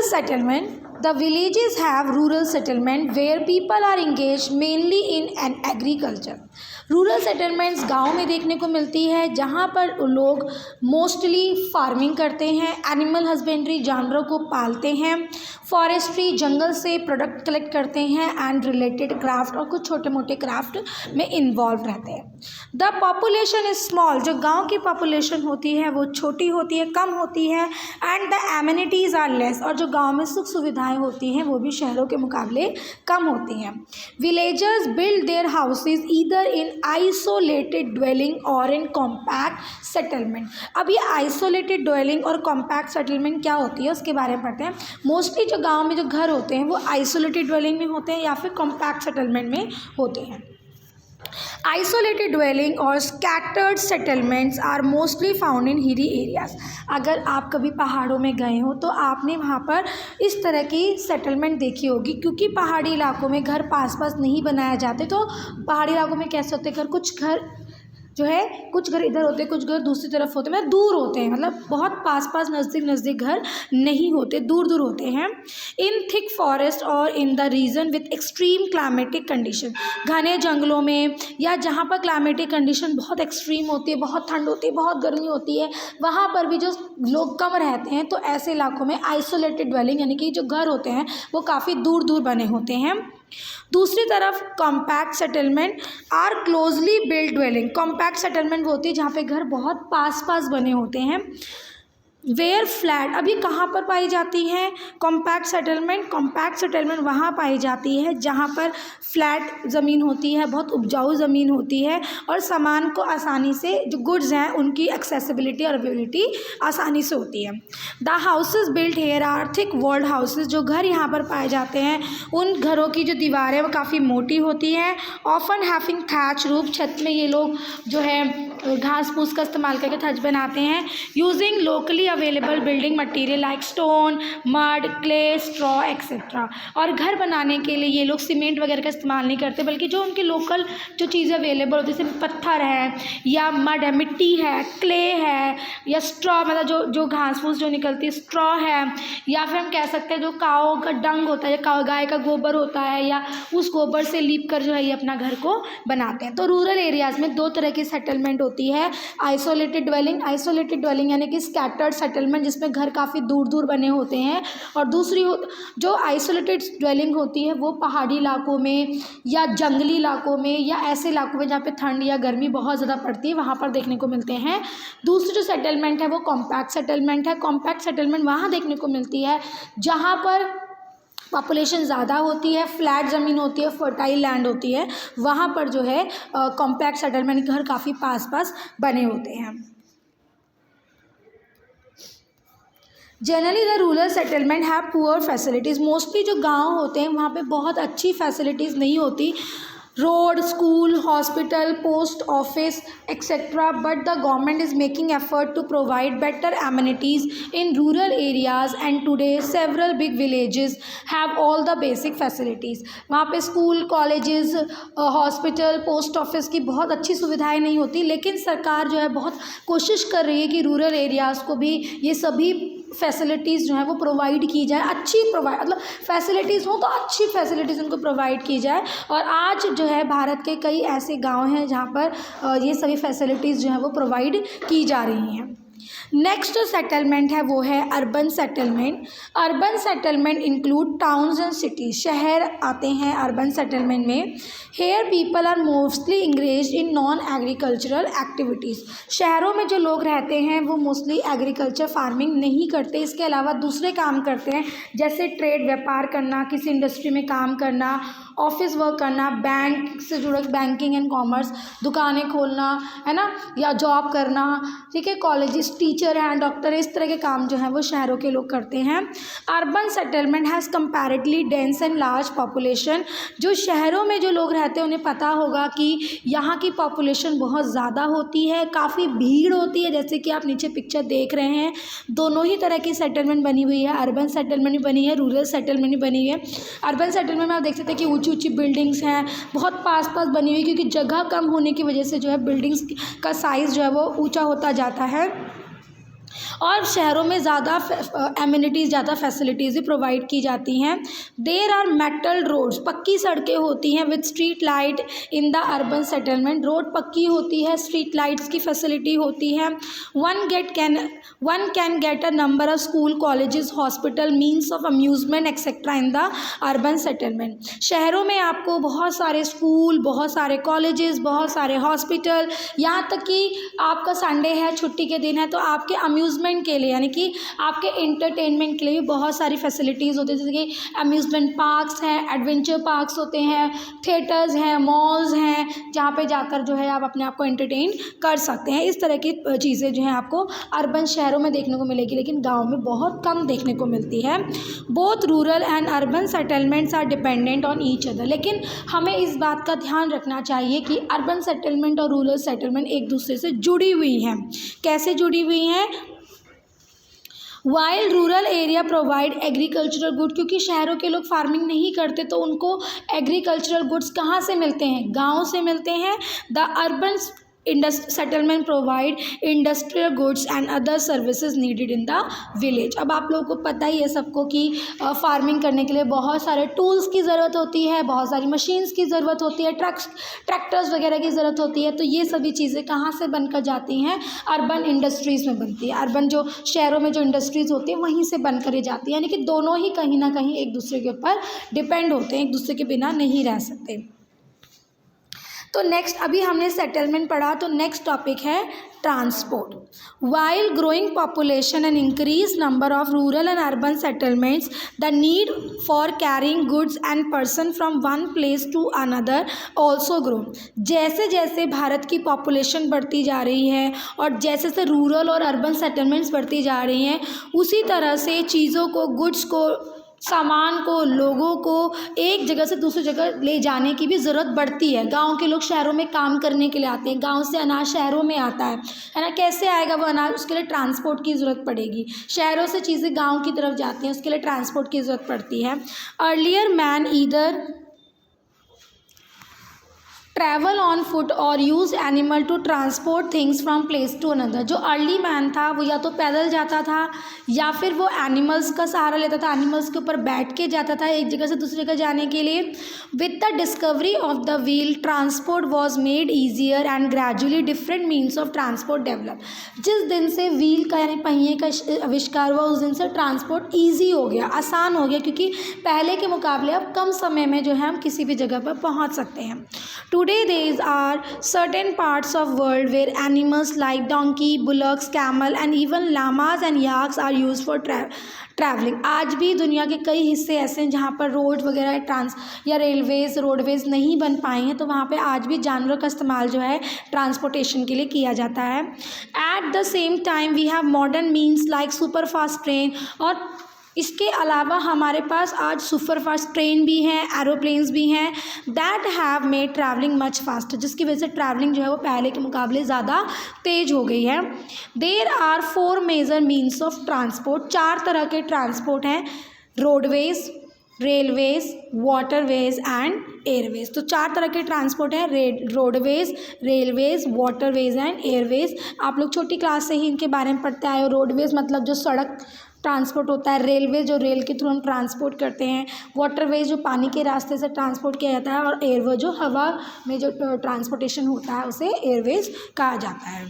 settlement. The villages have rural settlement where people are engaged mainly in an agriculture. Rural settlements गांव में देखने को मिलती है जहां पर लोग मोस्टली फार्मिंग करते हैं, एनिमल हस्बेंड्री जानवरों को पालते हैं, फॉरेस्ट्री जंगल से प्रोडक्ट कलेक्ट करते हैं एंड रिलेटेड क्राफ्ट और कुछ छोटे मोटे क्राफ्ट में इन्वॉल्व रहते हैं. The population is small. जो गांव की पॉपुलेशन होती है वो छोटी होती है, कम होती है. And the amenities are less. और जो गांव में सुख सुविधाएं होती हैं वो भी शहरों के मुकाबले कम होती हैं. Villagers build their houses either in isolated dwelling और इन कॉम्पैक्ट सेटलमेंट. अब ये आइसोलेटेड ड्वेलिंग और कॉम्पैक्ट सेटलमेंट क्या होती है उसके बारे में पढ़ते हैं. मोस्टली जो गांव में जो घर होते हैं वो आइसोलेटेड ड्वेलिंग में होते हैं या फिर कॉम्पैक्ट सेटलमेंट में होते हैं. आइसोलेटेड ड्वेलिंग और scattered settlements are mostly found in hilly areas. अगर आप कभी पहाड़ों में गए हो तो आपने वहाँ पर इस तरह की सेटलमेंट देखी होगी, क्योंकि पहाड़ी इलाकों में घर पास पास नहीं बनाए जाते. तो पहाड़ी इलाकों में कैसे होते घर, कुछ घर जो है कुछ घर इधर होते हैं, कुछ घर दूसरी तरफ होते हैं, मतलब दूर होते हैं, मतलब बहुत पास पास नज़दीक नज़दीक घर नहीं होते, दूर दूर होते हैं. इन थिक फॉरेस्ट और in the region with extreme climatic condition. घने जंगलों में या जहाँ पर क्लाइमेटिक कंडीशन बहुत एक्सट्रीम होती है, बहुत ठंड होती है, बहुत गर्मी होती है, वहाँ पर भी जो लोग कम रहते हैं, तो ऐसे इलाकों में आइसोलेटेड ड्वेलिंग यानी कि जो घर होते हैं वो काफ़ी दूर दूर बने होते हैं. दूसरी तरफ compact settlement are closely build dwelling. Compact settlement वो होती है जहाँ पे घर बहुत पास पास बने होते हैं. Where flat. अब ये कहाँ पर पाई जाती है कॉम्पैक्ट सेटलमेंट? कॉम्पैक्ट सेटलमेंट वहाँ पाई जाती है जहाँ पर फ्लैट ज़मीन होती है, बहुत उपजाऊ ज़मीन होती है और सामान को आसानी से, जो गुड्स हैं उनकी एक्सेसिबिलिटी और अवेलेबिलिटी आसानी से होती है. The houses built here are thick walled houses. जो घर यहाँ पर पाए जाते हैं उन घरों की जो दीवारें वो काफ़ी मोटी होती हैं. Often having thatch roof. छत में ये लोग जो है घास फूस का इस्तेमाल करके छत बनाते हैं. Using locally available building material like stone, mud, clay, straw etcetera. और घर बनाने के लिए ये लोग सीमेंट वगैरह का इस्तेमाल नहीं करते, बल्कि जो उनके लोकल जो चीज़ें अवेलेबल होती है, जैसे पत्थर है या मड है, मिट्टी है, क्ले है या स्ट्रॉ, मतलब जो घास फूस जो निकलती है स्ट्रॉ है, या फिर हम कह सकते हैं जो काऊ का डंग होता है, गाय का गोबर होता है, या उस गोबर से लीप कर जो है ये अपना घर को बनाते हैं. तो रूरल एरियाज़ में दो तरह की सेटलमेंट होती है. आइसोलेटेड ड्वेलिंग यानी कि स्कैटर्ड सेटलमेंट जिसमें घर काफ़ी दूर दूर बने होते हैं, और दूसरी जो आइसोलेटेड ड्वेलिंग होती है वो पहाड़ी इलाकों में या जंगली इलाकों में या ऐसे इलाकों में जहाँ पे ठंड या गर्मी बहुत ज़्यादा पड़ती है वहाँ पर देखने को मिलते हैं. दूसरी जो सेटलमेंट है वो कॉम्पैक्ट सेटलमेंट है. कॉम्पैक्ट सेटलमेंट वहाँ देखने को मिलती है जहाँ पर पॉपुलेशन ज़्यादा होती है, फ्लैट ज़मीन होती है, फर्टाइल लैंड होती है, वहाँ पर जो है कॉम्पैक्ट सेटलमेंट घर काफ़ी पास पास बने होते हैं. Generally the rural settlement have poor facilities. Mostly जो गांव होते हैं वहाँ पे बहुत अच्छी फैसिलिटीज़ नहीं होती, road, school, hospital, post office etcetera. But the government is making effort to provide better amenities in rural areas and today several big villages have all the basic facilities. वहाँ पे school, colleges, hospital, post office की बहुत अच्छी सुविधाएं नहीं होती, लेकिन सरकार जो है बहुत कोशिश कर रही है कि रूरल एरियाज़ को भी ये सभी फैसिलिटीज़ जो है वो प्रोवाइड की जाए. अच्छी मतलब फैसिलिटीज़ हो तो अच्छी फैसिलिटीज़ उनको प्रोवाइड की जाए. और आज जो है भारत के कई ऐसे गांव हैं जहां पर ये सभी फैसिलिटीज़ जो है वो प्रोवाइड की जा रही हैं. नेक्स्ट जो सेटलमेंट है वो है urban settlement. Urban settlement include towns and cities. शहर आते हैं अर्बन सेटलमेंट में. Here people are mostly engage in non agricultural activities. शहरों में जो लोग रहते हैं वो मोस्टली एग्रीकल्चर फार्मिंग नहीं करते, इसके अलावा दूसरे काम करते हैं, जैसे ट्रेड, व्यापार करना, किसी इंडस्ट्री में काम करना, ऑफिस वर्क करना, बैंक से जुड़े बैंकिंग एंड कॉमर्स, दुकानें खोलना है ना, या जॉब करना. ठीक है, कॉलेजेस, टीचर हैं, डॉक्टर, इस तरह के काम जो हैं वो शहरों के लोग करते हैं. Urban settlement has comparatively dense and large population. जो शहरों में जो लोग रहते हैं उन्हें पता होगा कि यहाँ की पॉपुलेशन बहुत ज़्यादा होती है, काफ़ी भीड़ होती है, जैसे कि आप नीचे पिक्चर देख रहे हैं. दोनों ही तरह की सेटलमेंट बनी हुई है, अर्बन सेटलमेंट भी बनी है, रूरल सेटलमेंट भी बनी है. अर्बन सेटलमेंट में आप देख सकते हैं कि ऊंची ऊंची बिल्डिंग्स हैं, बहुत पास पास बनी हुई, क्योंकि जगह कम होने की वजह से जो है बिल्डिंग्स का साइज़ जो है वो ऊंचा होता जाता है. और शहरों में ज़्यादा एमिनिटीज़, ज़्यादा फैसिलिटीज़ भी प्रोवाइड की जाती हैं। देयर आर मेटल रोड्स, पक्की सड़कें होती हैं with street light in the urban settlement, road पक्की होती है, स्ट्रीट लाइट्स की फैसिलिटी होती है। One can get a number of school, colleges, hospital, means of amusement etcetera in the urban settlement. शहरों में आपको बहुत सारे स्कूल, बहुत सारे कॉलेजेस, बहुत सारे हॉस्पिटल, यहाँ तक कि आपका संडे है, छुट्टी के दिन है, तो आपके अम्यूज़मेंट के लिए यानी कि आपके इंटरटेनमेंट के लिए भी बहुत सारी फैसिलिटीज़ होती है, जैसे कि अम्यूज़मेंट पार्क्स हैं, एडवेंचर पार्क्स होते हैं, थिएटर्स हैं, मॉल्स हैं, जहाँ पे जाकर जो है आप अपने आप को एंटरटेन कर सकते हैं। इस तरह की चीज़ें जो हैं आपको अर्बन शहरों में देखने को मिलेगी, लेकिन गाँव में बहुत कम देखने को मिलती है। Both rural and urban settlements are dependent on each other, लेकिन हमें इस बात का ध्यान रखना चाहिए कि अर्बन सेटलमेंट और रूरल सेटलमेंट एक दूसरे से जुड़ी हुई हैं। कैसे जुड़ी हुई हैं? While rural area provide agricultural good, क्योंकि शहरों के लोग फार्मिंग नहीं करते तो उनको एग्रीकल्चरल गुड्स कहाँ से मिलते हैं? गाँव से मिलते हैं। The urban settlement provide industrial goods and other services needed in the village. अब आप लोगों को पता ही है सबको कि फार्मिंग करने के लिए बहुत सारे टूल्स की ज़रूरत होती है, बहुत सारी मशीन्स की ज़रूरत होती है, ट्रैक्टर्स वगैरह की ज़रूरत होती है। तो ये सभी चीज़ें कहाँ से बनकर जाती हैं? अर्बन इंडस्ट्रीज़ में बनती है। अर्बन जो शहरों में जो इंडस्ट्रीज़ होती है वहीं से बनकर जाती है, यानी कि दोनों ही कहीं ना कहीं एक दूसरे के ऊपर डिपेंड होते हैं, एक दूसरे के बिना नहीं रह सकते। तो नेक्स्ट, अभी हमने सेटलमेंट पढ़ा, तो नेक्स्ट टॉपिक है transport. While growing population and increase number of rural and urban settlements, the need for carrying goods and person from one place to another also grow. जैसे जैसे भारत की पॉपुलेशन बढ़ती जा रही है और जैसे जैसे रूरल और अर्बन सेटलमेंट्स बढ़ती जा रही हैं, उसी तरह से चीज़ों को, गुड्स को, सामान को, लोगों को एक जगह से दूसरी जगह ले जाने की भी ज़रूरत बढ़ती है। गांव के लोग शहरों में काम करने के लिए आते हैं, गांव से अनाज शहरों में आता है ना। कैसे आएगा वो अनाज? उसके लिए ट्रांसपोर्ट की ज़रूरत पड़ेगी। शहरों से चीज़ें गांव की तरफ जाती हैं, उसके लिए ट्रांसपोर्ट की ज़रूरत पड़ती है। Earlier man either travel on foot और use animal to transport things from place to another. जो अर्ली मैन था वो या तो पैदल जाता था या फिर वो एनिमल्स का सहारा लेता था, एनिमल्स के ऊपर बैठ के जाता था एक जगह से दूसरी जगह जाने के लिए। With the discovery of the wheel, transport was made easier and gradually different means of transport develop. जिस दिन से व्हील का यानी पहिए का आविष्कार हुआ, उस दिन से ट्रांसपोर्ट ईजी हो गया, आसान हो गया, क्योंकि पहले के मुकाबले अब कम समय में जो है हम किसी भी जगह पर पहुँच सकते हैं। Today there are certain parts of world where animals like donkey, bullocks, camel and even llamas and yaks are used for traveling। आज भी दुनिया के कई हिस्से ऐसे हैं जहाँ पर रोड वगैरह या रोडवेज नहीं बन पाए हैं, तो वहाँ पे आज भी जानवरों का इस्तेमाल जो है ट्रांसपोर्टेशन के लिए किया जाता है। At the same time we have modern means like super fast train, और इसके अलावा हमारे पास आज सुपर फास्ट ट्रेन भी हैं, एरोप्लेन्स भी हैं, that have made travelling much faster, जिसकी वजह से ट्रैवलिंग जो है वो पहले के मुकाबले ज़्यादा तेज हो गई है। There are 4 major means of transport. 4 तरह के ट्रांसपोर्ट हैं, roadways, railways, waterways and airways. तो 4 तरह के ट्रांसपोर्ट हैं, roadways, railways, waterways and airways. आप लोग छोटी क्लास से ही इनके बारे में पढ़ते आए हो। रोडवेज मतलब जो सड़क ट्रांसपोर्ट होता है, रेलवे जो रेल के थ्रू हम ट्रांसपोर्ट करते हैं, वाटरवेज जो पानी के रास्ते से ट्रांसपोर्ट किया जाता है, और एयरवे जो हवा में जो ट्रांसपोर्टेशन होता है उसे एयरवेज कहा जाता है।